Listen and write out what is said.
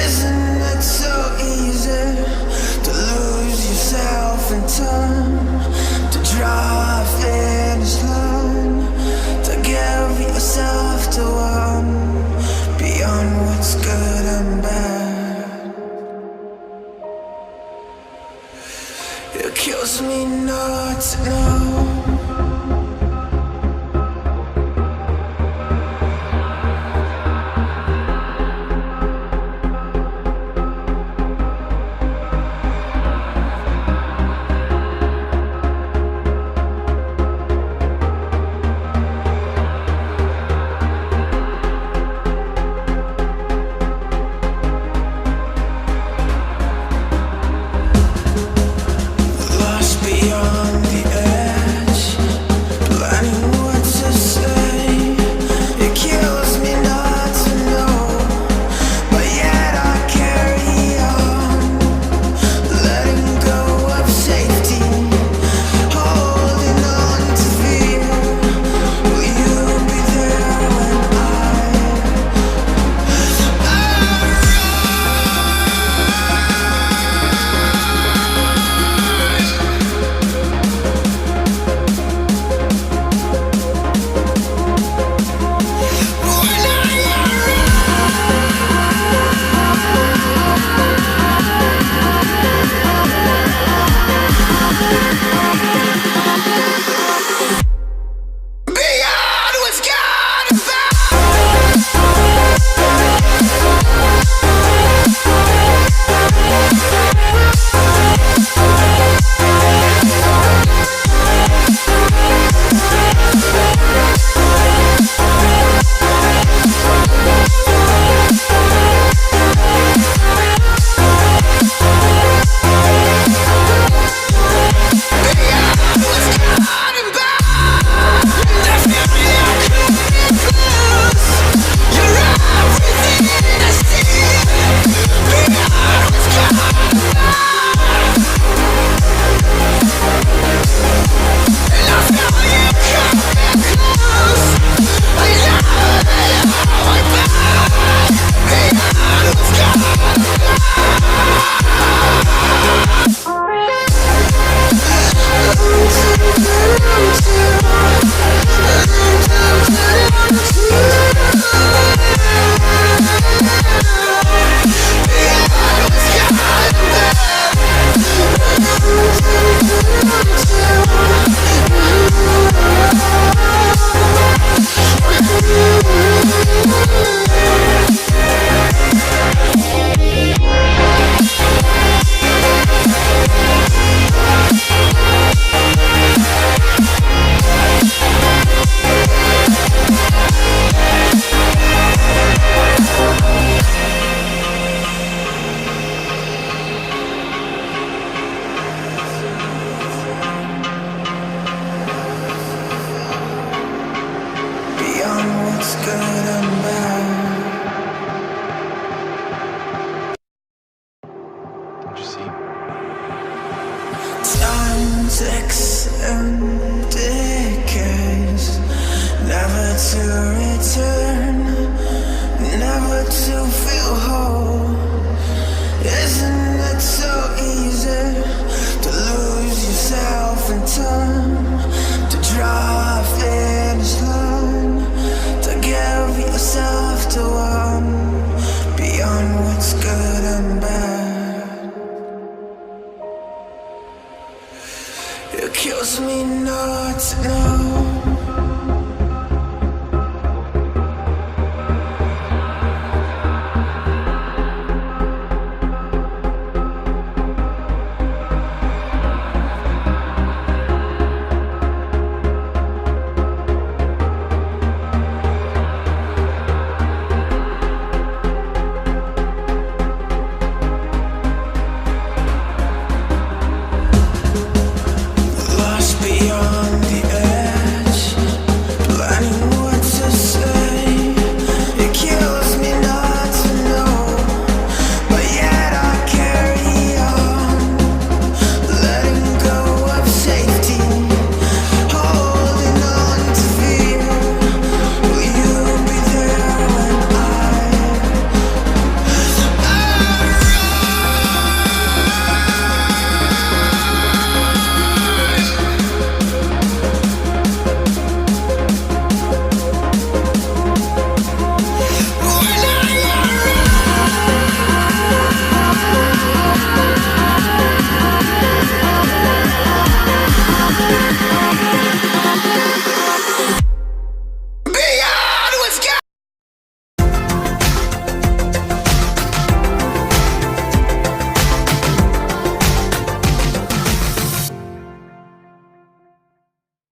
Isn't it so easy to lose yourself in time, to draw a finish line, to give yourself to one beyond what's good and bad? It kills me not to know. Beyond the edge, planning what to say. It kills me not to know, but yet I carry on, letting go of safety, holding on to fear. Will you be there when what's good and bad? Don't you see? Time ticks and decays, never to return, never to feel whole. Isn't it so easy to lose yourself in time, to draw a finish line, to give yourself to one beyond what's good and bad? It kills me not to know.